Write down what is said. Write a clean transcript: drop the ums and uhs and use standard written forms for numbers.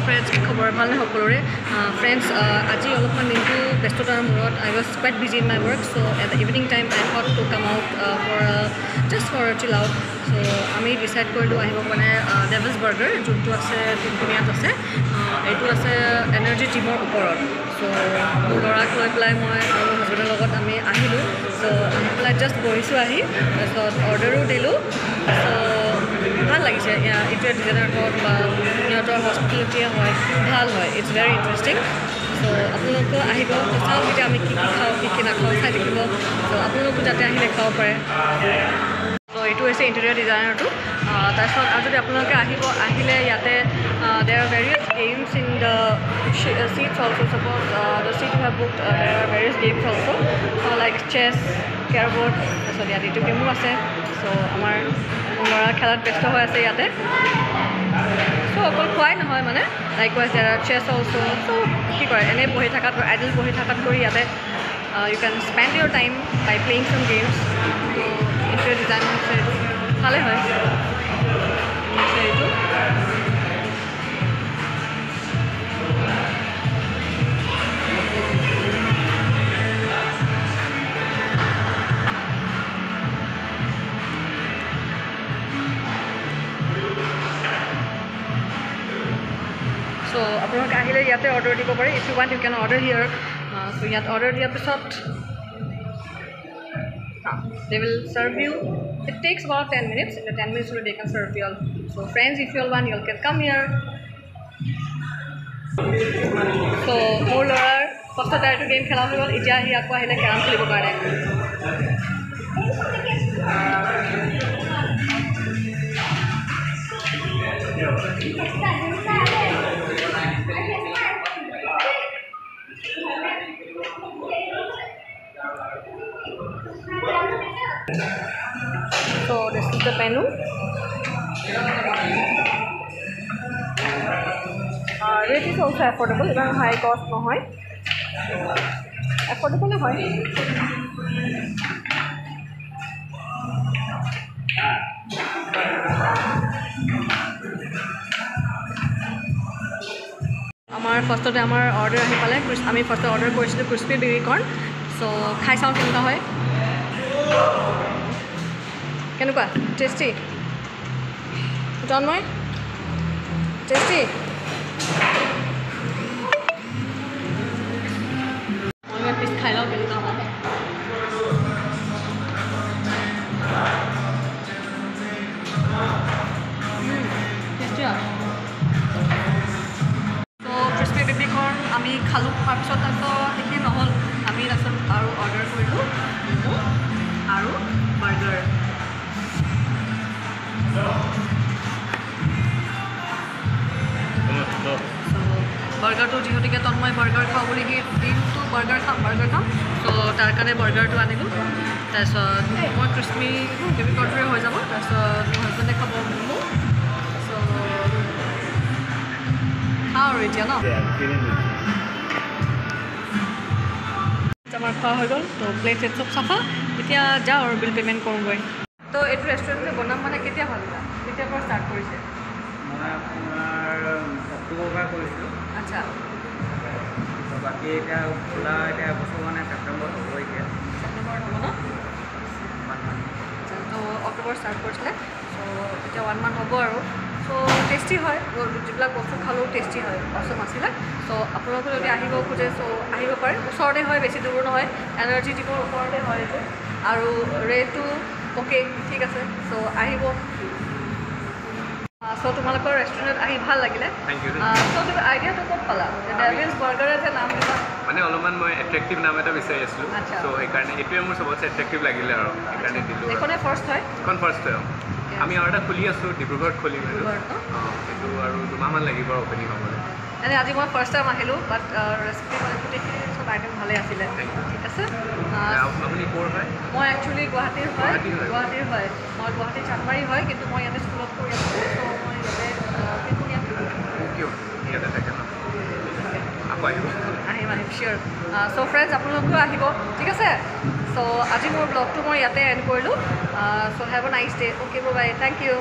friends, খবৰ ভালনে সকলোৰে friends আজি অলপমান দিনটো ব্যস্ততাৰ মূৰত I was quite busy in my work, so at the evening time I thought to come out for just for a chill out. So আমি ডিসাইড কৰিলো আহিব মানে Devil's Burger যোনটো আছে তিনকুনিয়াত আছে এইটো আছে এনাৰ্জি জিমৰ ওপৰত so মোৰ ল'ৰাক লৈ পেলাই মই আৰু হাজবেণ্ডৰ লগত আমি আহিলোঁ so আহি পেলাই জাষ্ট বহিছোঁ আহি তাৰপিছত অৰ্ডাৰো দিলোঁ so ভাল লাগিছে এইটোৱে ডিজাইনাৰ হওক বা সিহঁতৰ হস্পিটেলিটিয়ে হয় ভাল হয় ইটছ ভেৰি ইণ্টাৰেষ্টিং so আপোনালোকে আহিব চাওক এতিয়া আমি কি খাওঁ কি নাখাওঁ চাই থাকিব so আপোনালোকে যাতে আহিলে খাব পাৰে so এইটো হৈছে ইণ্টেৰিয়ৰ ডিজাইনাৰটো তাৰপিছত আৰু যদি আপোনালোকে আহিলে ইয়াতে there are various games in the seats also. Suppose the seat you have booked there are various games also like chess, carrom board. So ইয়াত এইটো গেমো আছে so আমাৰ ল'ৰা খেলাত ব্যস্ত হৈ আছে ইয়াতে so অকল খোৱাই নহয় মানে likewise there are chess also so কি কৰে এনে বহি থাকাত আইডল বহি থাকাত কৰি ইয়াতে you can spend your time by playing some games so interior design হৈছে ভালে হয় এইটো so আপোনালোকে আহিলে ইয়াতে অৰ্ডাৰ দিব পাৰে if you want you can order here so ইয়াত অৰ্ডাৰ দিয়াৰ পিছত they will serve you it takes about 10 minutes in the 10 minutes they can serve you all so friends if you all want you all can come here so মোৰ ল'ৰাৰ first টাইটো game খেলা হৈ গ'ল এতিয়া আহি আকৌ আহিলে কেৰম খেলিবৰ কাৰণে so this is the menu rate is also affordable even high cost নহয় affordable হয় আমাৰ ফাৰ্ষ্টতে আমাৰ অৰ্ডাৰ আহি পালে আমি ফাৰ্ষ্টে অৰ্ডাৰ কৰিছিলোঁ ক্ৰিস্পি বেবি কৰ্ণ so খাই চাওঁ কেনেকুৱা হয় কেনেকুৱা টেষ্টি তন্ময় টেষ্টি মই পিছ খাই লওঁ কেনেকুৱা হয় টেষ্টি হয় তো ক্ৰিস্পি বেবি কৰ্ণ আমি খালোঁ তাৰপিছত সেইখিনি নহ'ল আমি তাৰপিছত আৰু অৰ্ডাৰ কৰিলোঁ আৰু বাৰ্গাৰ বাৰ্গাৰটো যিহেতুকে তন্ময় বাৰ্গাৰ খাওঁ বুলি দিনটো বাৰ্গাৰ খাম চ' তাৰ কাৰণে বাৰ্গাৰটো আনিলোঁ তাৰপিছত মই ক্ৰিস্পি বেবি কৰ্ণটোৱে হৈ যাব তাৰপিছত মোৰ হাজবেণ্ডে খাব ম'ম' চ' খাওঁ আৰু এতিয়া ন আমাৰ খোৱা হৈ গ'ল তো প্লেট চেট চব চাফা এতিয়া যাওঁ আৰু বিল পে'মেণ্ট কৰোঁগৈ তো এইটো ৰেষ্টুৰেণ্টে বনাম মানে কেতিয়া ভাবিলা কেতিয়াৰ পৰা ষ্টাৰ্ট কৰিছে মই আপোনাৰ অক্টোবৰ পৰা কৰিছিলোঁ আচ্ছা বাকী এতিয়া খোলা এতিয়া এবছৰ মানে ছেপ্টেম্বৰত হ'ব এতিয়া ছেপ্টেম্বৰত হ'ব ন তো অক্টোবৰ ষ্টাৰ্ট কৰিছিলে চ' এতিয়া 1 মান্থ হ'ব আৰু চ' টেষ্টি হয় যিবিলাক বস্তু খালেও টেষ্টি হয় অচম আছিলে চ' আপোনালোকে যদি আহিব খোজে চ' আহিব পাৰে ওচৰতে হয় বেছি দূৰ নহয় এনাৰ্জি জিমৰ ওপৰতে হয় এইটো আৰু ৰেটটো অ'কে ঠিক আছে চ' আহিব চ' তোমালোকৰ ৰেষ্টুৰেণ্টত আহি ভাল লাগিলে থেংক ইউ চ' তুমি আইডিয়াটো ক'ত পালা ডেভিলছ বাৰ্গাৰ যে নাম দিলা মানে অলপমান মই এট্ৰেক্টিভ নাম এটা বিচাৰি আছিলোঁ আচ্ছা চ' সেইকাৰণে এইটোৱে মোৰ চবতছে এট্ৰেক্টিভ লাগিলে আৰু সেইকাৰণে দিলোঁ এইখনে ফাৰ্ষ্ট হয় এখন ফাৰ্ষ্ট হয় আমি আৰু এটা খুলি আছোঁ ডিব্ৰুগড়ত খুলিম সেইটো আৰু 2 মাহমান লাগিব আৰু অপেনিং হ'বলৈ এনে আজি মই ফাৰ্ষ্ট টাইম আহিলোঁ বাট ৰেচিপি মানে গোটেইখিনি চব আইটেম ভালেই আছিলে ঠিক আছে আপুনি ক'ৰ হয় মই একচুৱেলি গুৱাহাটীৰ হয় মই গুৱাহাটীৰ চানমাৰী হয় কিন্তু মই ইয়াতে স্কুলত কৰি আছোঁ চ' মই ইয়াতে থাকে ন আকৌ আহিম চিয়'ৰ চ' ফ্ৰেণ্ডছ আপোনালোকেও আহিব ঠিক আছে চ' আজি মোৰ ব্লগটো মই ইয়াতে এণ্ড কৰিলোঁ so' have a nice day okay bye thank U